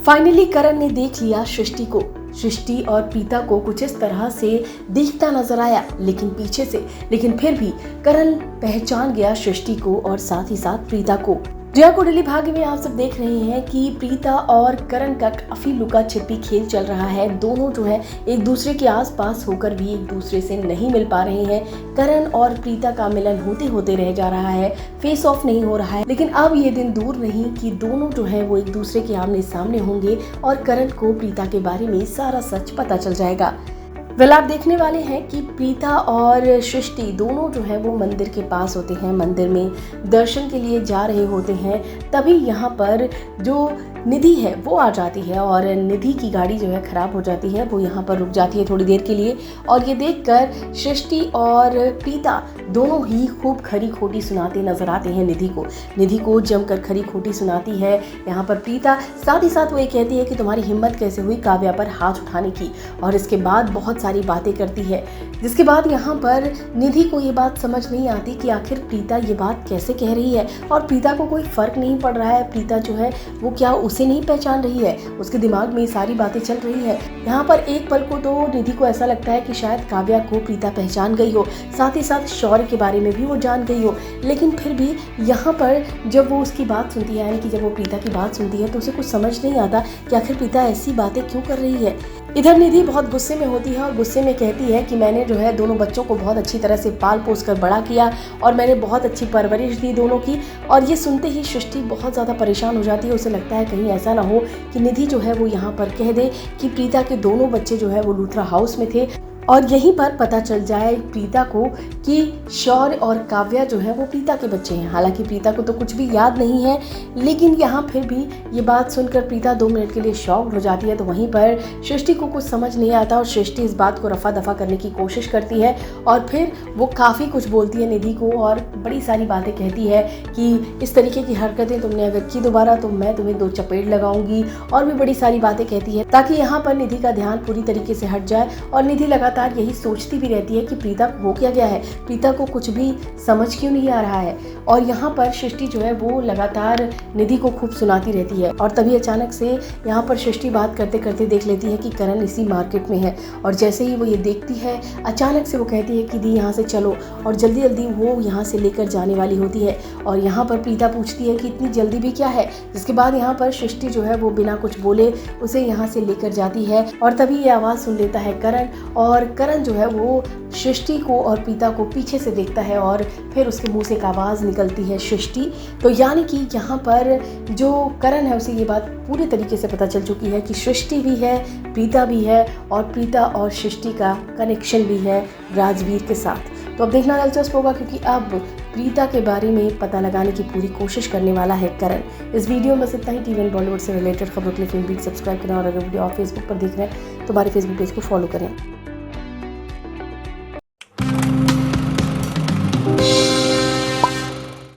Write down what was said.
Finally करण ने देख लिया सृष्टि को। सृष्टि और प्रीता को कुछ इस तरह से दिखता नजर आया, लेकिन फिर भी करण पहचान गया सृष्टि को और साथ ही साथ प्रीता को। जया कुंडली भाग्य में आप सब देख रहे हैं कि प्रीता और करण का काफी लुका छिपी खेल चल रहा है। दोनों जो है एक दूसरे के आसपास होकर भी एक दूसरे से नहीं मिल पा रहे हैं। करण और प्रीता का मिलन होते होते रह जा रहा है, फेस ऑफ नहीं हो रहा है। लेकिन अब ये दिन दूर नहीं कि दोनों जो है वो एक दूसरे के आमने सामने होंगे और करण को प्रीता के बारे में सारा सच पता चल जाएगा। आप देखने वाले हैं कि प्रीता और सृष्टि दोनों जो है वो मंदिर के पास होते हैं, मंदिर में दर्शन के लिए जा रहे होते हैं। तभी यहाँ पर जो निधि है वो आ जाती है और निधि की गाड़ी जो है खराब हो जाती है। वो यहाँ पर रुक जाती है थोड़ी देर के लिए और ये देखकर सृष्टि और प्रीता दोनों ही खूब खरी खोटी सुनाते नजर आते हैं निधि को जमकर खरी खोटी सुनाती है यहाँ पर प्रीता। साथ ही साथ वो ये कहती है कि तुम्हारी हिम्मत कैसे हुई काव्या पर हाथ उठाने की, और इसके बाद बहुत सारी बातें करती है। जिसके बाद यहाँ पर निधि को ये बात समझ नहीं आती कि आखिर प्रीता ये बात कैसे कह रही है, और प्रीता को कोई फर्क नहीं पड़ रहा है। प्रीता जो है वो क्या उसे नहीं पहचान रही है, उसके दिमाग में ये सारी बातें चल रही है। यहाँ पर एक पल को तो निधि को ऐसा लगता है कि शायद काव्या को प्रीता पहचान गई हो, साथ ही साथ शौर्य के बारे में भी वो जान गई हो। लेकिन फिर भी यहाँ पर जब वो उसकी बात सुनती है, यानी कि जब वो प्रीता की बात सुनती है, तो उसे कुछ समझ नहीं आता कि आखिर प्रीता ऐसी बातें क्यों कर रही है। इधर निधि बहुत गुस्से में होती है और गुस्से में कहती है कि मैंने जो है दोनों बच्चों को बहुत अच्छी तरह से पाल पोस कर बड़ा किया और मैंने बहुत अच्छी परवरिश दी दोनों की। और ये सुनते ही सृष्टि बहुत ज़्यादा परेशान हो जाती है। उसे लगता है कहीं ऐसा ना हो कि निधि जो है वो यहाँ पर कह दे कि प्रीता के दोनों बच्चे जो है वो लूथरा हाउस में थे, और यहीं पर पता चल जाए प्रीता को कि शौर्य और काव्या जो है वो प्रीता के बच्चे हैं। हालांकि प्रीता को तो कुछ भी याद नहीं है, लेकिन यहाँ फिर भी ये बात सुनकर प्रीता 2 मिनट के लिए शॉक्ड हो जाती है। तो वहीं पर सृष्टि को कुछ समझ नहीं आता और सृष्टि इस बात को रफा दफा करने की कोशिश करती है और फिर वो काफ़ी कुछ बोलती है निधि को और बड़ी सारी बातें कहती है कि इस तरीके की हरकतें तुमने अगर की दोबारा तो मैं तुम्हें 2 चपेट लगाऊंगी, और भी बड़ी सारी बातें कहती है ताकि यहाँ पर निधि का ध्यान पूरी तरीके से हट जाए। और निधि लगातार यही सोचती भी रहती है कि प्रीता को हो क्या गया है, प्रीता को कुछ भी समझ क्यों नहीं आ रहा है। और यहाँ पर सृष्टि जो है वो लगातार निधि को खूब सुनाती रहती है। और तभी अचानक से यहाँ पर सृष्टि बात करते करते देख लेती है कि करण इसी मार्केट में है, और जैसे ही वो ये देखती है अचानक से वो कहती है कि दी यहाँ से चलो, और जल्दी जल्दी वो यहाँ से लेकर जाने वाली होती है। और यहाँ पर प्रीता पूछती है कि इतनी जल्दी भी क्या है। जिसके बाद यहाँ पर सृष्टि जो है वो बिना कुछ बोले उसे यहाँ से लेकर जाती है। और तभी ये आवाज़ सुन लेता है करण, और करण जो है वो सृष्टि को और प्रीता को पीछे से देखता है और फिर उसके मुंह से एक आवाज़ निकलती है सृष्टि। तो यानी कि यहाँ पर जो करण है उसे ये बात पूरी तरीके से पता चल चुकी है कि सृष्टि भी है, प्रीता भी है, और प्रीता और सृष्टि का कनेक्शन भी है राजवीर के साथ। तो अब देखना दिलचस्प होगा, क्योंकि अब प्रीता के बारे में पता लगाने की पूरी कोशिश करने वाला है करण। इस वीडियो में बस इतना ही। टीवी बॉलीवुड से रिलेटेड खबरों के लिए फिल्म बीट सब्सक्राइब करें, और अगर वीडियो आप फेसबुक पर देख रहे हैं तो हमारे फेसबुक पेज को फॉलो करें।